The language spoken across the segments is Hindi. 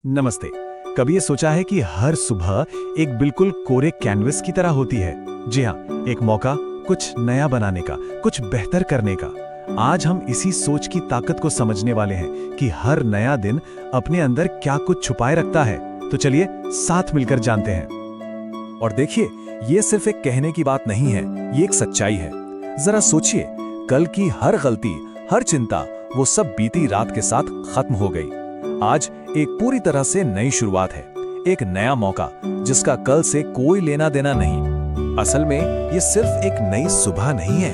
नमस्ते। कभी ये सोचा है कि हर सुबह एक बिल्कुल कोरे कैनवस की तरह होती है? जी हाँ, एक मौका कुछ नया बनाने का, कुछ बेहतर करने का। आज हम इसी सोच की ताकत को समझने वाले हैं कि हर नया दिन अपने अंदर क्या कुछ छुपाए रखता है। तो चलिए साथ मिलकर जानते हैं। और देखिए, ये सिर्फ एक कहने की बात नहीं है, ये एक सच्चाई है। जरा सोचिए, कल की हर गलती, हर चिंता, वो सब बीती रात के साथ खत्म हो गई। आज एक पूरी तरह से नई शुरुआत है, एक नया मौका जिसका कल से कोई लेना देना नहीं। असल में ये सिर्फ एक नई सुबह नहीं है,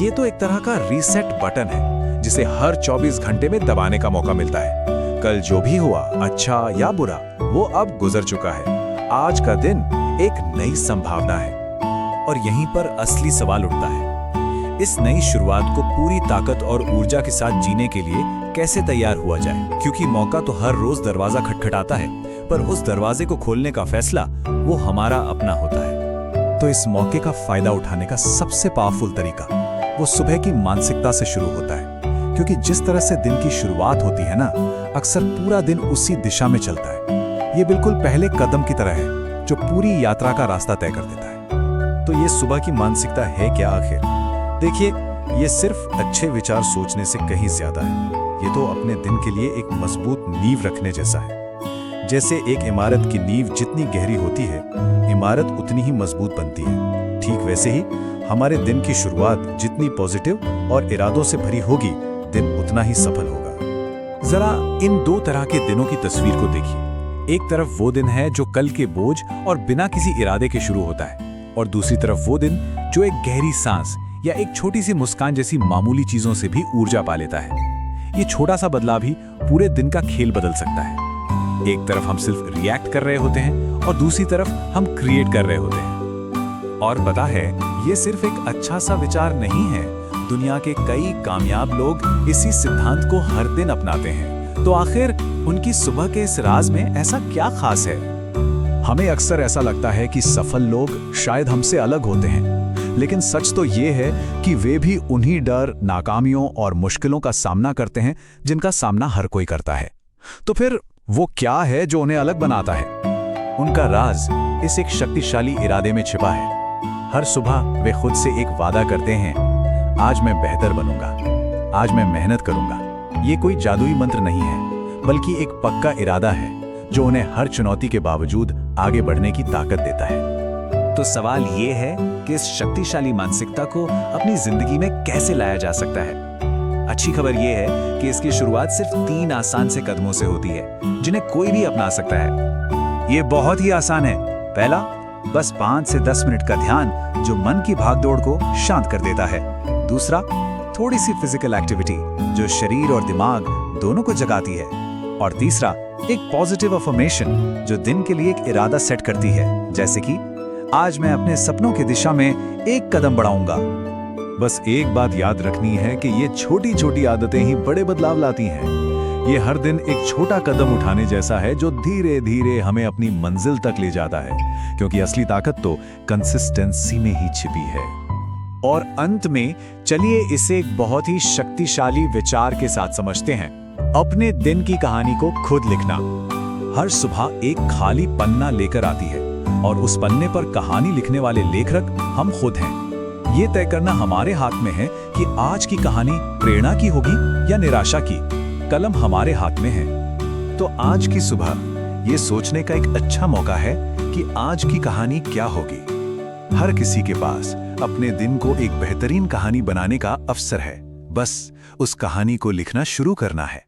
ये तो एक तरह का रीसेट बटन है जिसे हर 24 घंटे में दबाने का मौका मिलता है। कल जो भी हुआ, अच्छा या बुरा, वो अब गुजर चुका है। आज का दिन एक नई संभावना है। और यहीं पर असली सवाल उठता है, इस नई शुरुआत को पूरी ताकत और ऊर्जा के साथ जीने के लिए कैसे तैयार हुआ जाए? क्योंकि मौका तो हर रोज दरवाजा खटखटाता है, पर उस दरवाजे को खोलने का फैसला वो हमारा अपना होता है। तो इस मौके का फायदा उठाने का सबसे पावरफुल तरीका वो सुबह की मानसिकता से शुरू होता है। क्योंकि जिस तरह से दिन की शुरुआत होती है ना, अक्सर पूरा दिन उसी दिशा में चलता है। ये बिल्कुल पहले कदम की तरह है जो पूरी यात्रा का रास्ता तय कर देता है। तो ये सुबह की मानसिकता है क्या आखिर? देखिए, ये सिर्फ अच्छे विचार सोचने से कहीं ज्यादा है। ये तो अपने दिन के लिए एक मजबूत नींव रखने जैसा है। जैसे एक इमारत की नींव जितनी गहरी होती है, इमारत उतनी ही मजबूत बनती है। ठीक वैसे ही हमारे दिन की शुरुआत जितनी पॉजिटिव और इरादों से भरी होगी, दिन उतना ही सफल होगा। जरा इन दो तरह के दिनों की तस्वीर को देखिए। एक तरफ वो दिन है जो कल के बोझ और बिना किसी इरादे के शुरू होता है, और दूसरी तरफ वो दिन जो एक गहरी सांस या एक छोटी सी मुस्कान जैसी मामूली चीजों से भी ऊर्जा पा लेता है। ये छोटा सा बदलाव ही पूरे दिन का खेल बदल सकता है। एक तरफ हम सिर्फ रिएक्ट कर रहे होते हैं और दूसरी तरफ हम क्रिएट कर रहे होते हैं। और पता है, ये सिर्फ एक अच्छा सा विचार नहीं है। दुनिया के कई कामयाब लोग इसी सिद्धांत को हर दिन अपनाते हैं। तो आखिर उनकी सुबह के इस राज में ऐसा क्या खास है? हमें अक्सर ऐसा लगता है कि सफल लोग शायद हमसे अलग होते हैं, लेकिन सच तो ये है कि वे भी उन्हीं डर, नाकामियों और मुश्किलों का सामना करते हैं जिनका सामना हर कोई करता है। तो फिर वो क्या है जो उन्हें अलग बनाता है? उनका राज इस एक शक्तिशाली इरादे में छिपा है। हर सुबह वे खुद से एक वादा करते हैं, आज मैं बेहतर बनूंगा, आज मैं मेहनत करूंगा। ये कोई जादुई मंत्र नहीं है, बल्कि एक पक्का इरादा है जो उन्हें हर चुनौती के बावजूद आगे बढ़ने की ताकत देता है। तो सवाल ये है कि इस शक्तिशाली मानसिकता को अपनी जिंदगी में कैसे लाया जा सकता है? अच्छी खबर ये है कि इसकी शुरुआत सिर्फ 3 आसान से कदमों से होती है, जिन्हें कोई भी अपना सकता है। ये बहुत ही आसान है। पहला, बस 5 से 10 मिनट का ध्यान जो मन की भागदौड़ को शांत कर देता है। दूसरा, थोड़ी सी फिजिकल एक्टिविटी जो शरीर और दिमाग दोनों को जगाती है। और तीसरा, एक पॉजिटिव अफर्मेशन जो दिन के लिए एक इरादा सेट करती है, जैसे कि आज मैं अपने सपनों की दिशा में एक कदम बढ़ाऊंगा। बस एक बात याद रखनी है कि ये छोटी छोटी आदतें ही बड़े बदलाव लाती हैं। ये हर दिन एक छोटा कदम उठाने जैसा है जो धीरे धीरे हमें अपनी मंजिल तक ले जाता है, क्योंकि असली ताकत तो कंसिस्टेंसी में ही छिपी है। और अंत में चलिए इसे एक बहुत ही शक्तिशाली विचार के साथ समझते हैं। अपने दिन की कहानी को खुद लिखना। हर सुबह एक खाली पन्ना लेकर आती है, और उस पन्ने पर कहानी लिखने वाले लेखक हम खुद हैं। ये तय करना हमारे हाथ में है कि आज की कहानी प्रेरणा की होगी या निराशा की। कलम हमारे हाथ में है। तो आज की सुबह ये सोचने का एक अच्छा मौका है कि आज की कहानी क्या होगी। हर किसी के पास अपने दिन को एक बेहतरीन कहानी बनाने का अवसर है। बस उस कहानी को लिखना शुरू करना है।